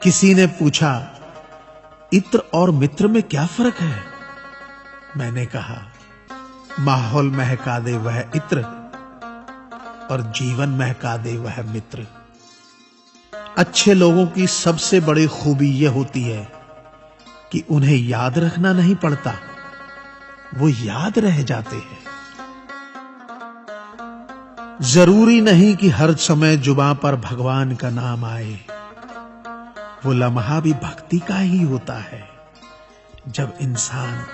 किसी ने पूछा, इत्र और मित्र में क्या फर्क है? मैंने कहा, माहौल महका दे वह इत्र और जीवन महका दे वह मित्र। अच्छे लोगों की सबसे बड़ी खूबी यह होती है कि उन्हें याद रखना नहीं पड़ता, वो याद रह जाते हैं। जरूरी नहीं कि हर समय जुबां पर भगवान का नाम आए, वो लम्हा भी भक्ति का ही होता है जब इंसान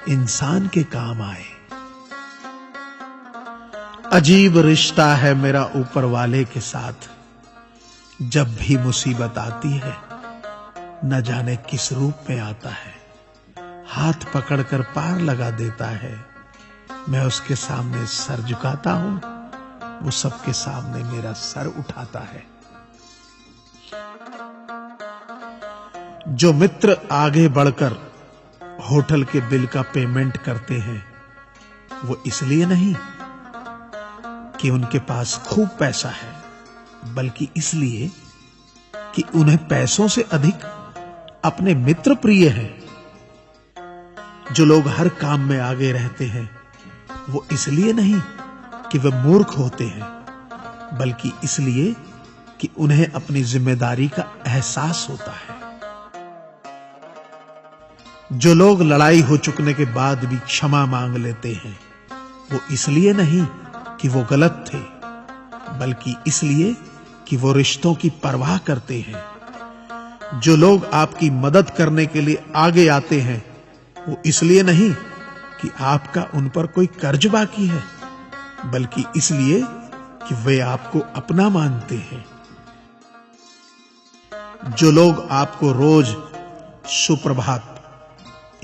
इंसान के काम आए। अजीब रिश्ता है मेरा ऊपर वाले के साथ, जब भी मुसीबत आती है न जाने किस रूप में आता है, हाथ पकड़कर पार लगा देता है। मैं उसके सामने सर झुकाता हूं, वो सबके सामने मेरा सर उठाता है। जो मित्र आगे बढ़कर होटल के बिल का पेमेंट करते हैं, वो इसलिए नहीं कि उनके पास खूब पैसा है, बल्कि इसलिए कि उन्हें पैसों से अधिक अपने मित्र प्रिय हैं। जो लोग हर काम में आगे रहते हैं, वो इसलिए नहीं कि वे मूर्ख होते हैं, बल्कि इसलिए कि उन्हें अपनी जिम्मेदारी का एहसास होता है। जो लोग लड़ाई हो चुकने के बाद भी क्षमा मांग लेते हैं, वो इसलिए नहीं कि वो गलत थे, बल्कि इसलिए कि वो रिश्तों की परवाह करते हैं। जो लोग आपकी मदद करने के लिए आगे आते हैं, वो इसलिए नहीं कि आपका उन पर कोई कर्ज बाकी है, बल्कि इसलिए कि वे आपको अपना मानते हैं। जो लोग आपको रोज सुप्रभात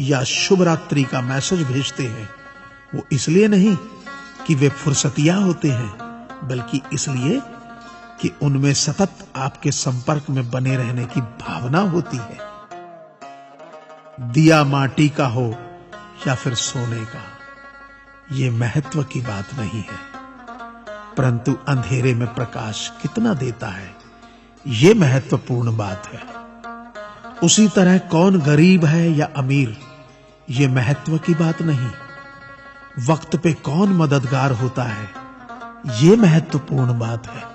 या शुभ रात्रि का मैसेज भेजते हैं, वो इसलिए नहीं कि वे फुर्सतिया होते हैं, बल्कि इसलिए कि उनमें सतत आपके संपर्क में बने रहने की भावना होती है। दिया माटी का हो या फिर सोने का, ये महत्व की बात नहीं है, परंतु अंधेरे में प्रकाश कितना देता है, ये महत्वपूर्ण बात है। उसी तरह कौन गरीब है या अमीर, ये महत्व की बात नहीं। वक्त पे कौन मददगार होता है, ये महत्वपूर्ण बात है।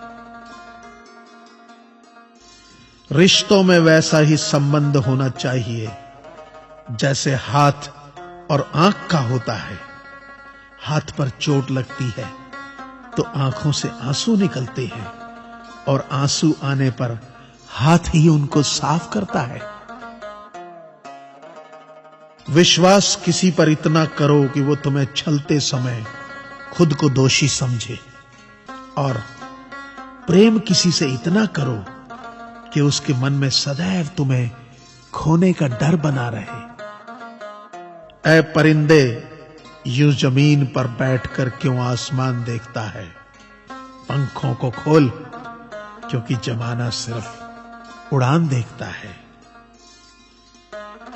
रिश्तों में वैसा ही संबंध होना चाहिए जैसे हाथ और आंख का होता है। हाथ पर चोट लगती है तो आंखों से आंसू निकलते हैं, और आंसू आने पर हाथ ही उनको साफ करता है। विश्वास किसी पर इतना करो कि वो तुम्हें छलते समय खुद को दोषी समझे, और प्रेम किसी से इतना करो कि उसके मन में सदैव तुम्हें खोने का डर बना रहे। ऐ परिंदे, यूं जमीन पर बैठकर क्यों आसमान देखता है? पंखों को खोल, क्योंकि जमाना सिर्फ उड़ान देखता है।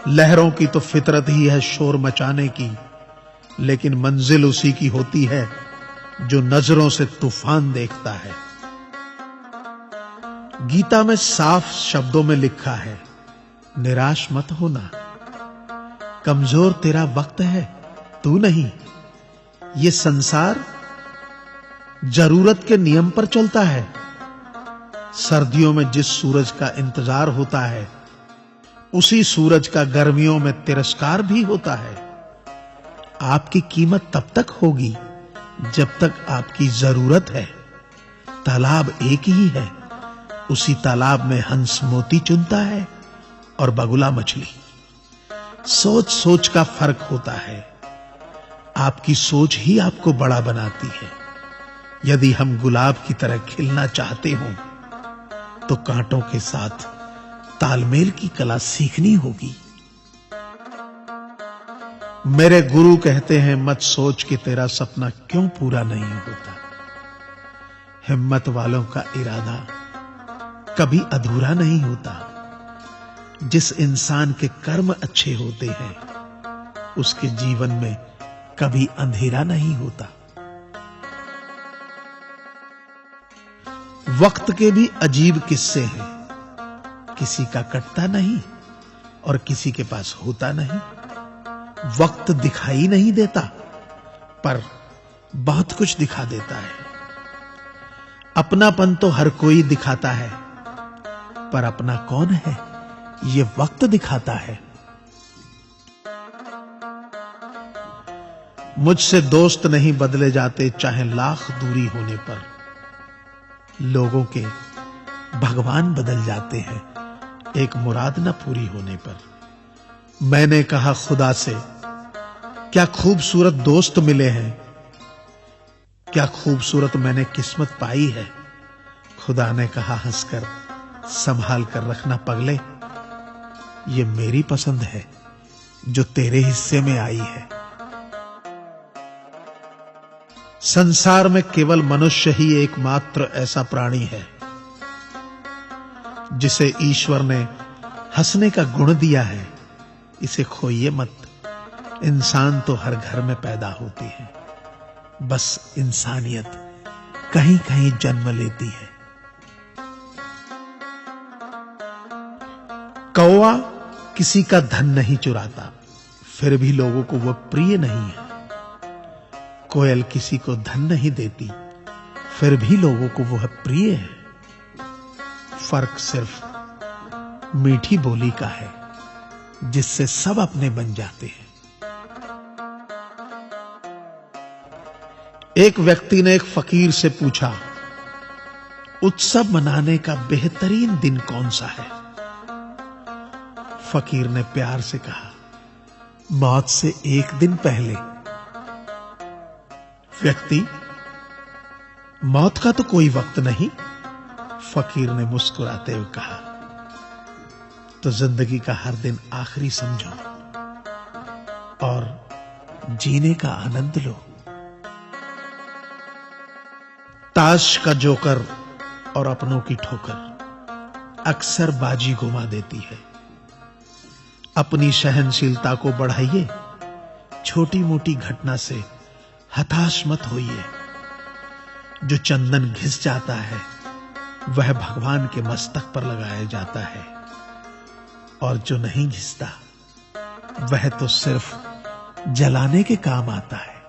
लहरों की तो फितरत ही है शोर मचाने की, लेकिन मंजिल उसी की होती है जो नजरों से तूफान देखता है। गीता में साफ शब्दों में लिखा है, निराश मत होना, कमजोर तेरा वक्त है, तू नहीं। ये संसार जरूरत के नियम पर चलता है। सर्दियों में जिस सूरज का इंतजार होता है, उसी सूरज का गर्मियों में तिरस्कार भी होता है। आपकी कीमत तब तक होगी जब तक आपकी जरूरत है। तालाब एक ही है, उसी तालाब में हंस मोती चुनता है और बगुला मछली। सोच सोच का फर्क होता है। आपकी सोच ही आपको बड़ा बनाती है। यदि हम गुलाब की तरह खिलना चाहते हों, तो कांटों के साथ तालमेल की कला सीखनी होगी। मेरे गुरु कहते हैं, मत सोच कि तेरा सपना क्यों पूरा नहीं होता। हिम्मत वालों का इरादा कभी अधूरा नहीं होता। जिस इंसान के कर्म अच्छे होते हैं, उसके जीवन में कभी अंधेरा नहीं होता। वक्त के भी अजीब किस्से हैं किसी का कटता नहीं और किसी के पास होता नहीं। वक्त दिखाई नहीं देता, पर बहुत कुछ दिखा देता है। अपनापन तो हर कोई दिखाता है, पर अपना कौन है ये वक्त दिखाता है। मुझसे दोस्त नहीं बदले जाते, चाहे लाख दूरी होने पर। लोगों के भगवान बदल जाते हैं, एक मुराद न पूरी होने पर। मैंने कहा खुदा से, क्या खूबसूरत दोस्त मिले हैं, क्या खूबसूरत मैंने किस्मत पाई है। खुदा ने कहा हंसकर, संभाल कर रखना पगले, ये मेरी पसंद है जो तेरे हिस्से में आई है। संसार में केवल मनुष्य ही एकमात्र ऐसा प्राणी है जिसे ईश्वर ने हंसने का गुण दिया है। इसे खोइए मत। इंसान तो हर घर में पैदा होती है, बस इंसानियत कहीं कहीं जन्म लेती है। कौवा किसी का धन नहीं चुराता, फिर भी लोगों को वह प्रिय नहीं है। कोयल किसी को धन नहीं देती, फिर भी लोगों को वह प्रिय है। फर्क सिर्फ मीठी बोली का है, जिससे सब अपने बन जाते हैं। एक व्यक्ति ने एक फकीर से पूछा, उत्सव मनाने का बेहतरीन दिन कौन सा है। फकीर ने प्यार से कहा, मौत से एक दिन पहले। व्यक्ति, मौत का तो कोई वक्त नहीं। फकीर ने मुस्कुराते हुए कहा, तो जिंदगी का हर दिन आखिरी समझो और जीने का आनंद लो। ताश का जोकर और अपनों की ठोकर अक्सर बाजी घुमा देती है। अपनी सहनशीलता को बढ़ाइए, छोटी मोटी घटना से हताश मत होइए। जो चंदन घिस जाता है वह भगवान के मस्तक पर लगाया जाता है, और जो नहीं घिसता वह तो सिर्फ जलाने के काम आता है।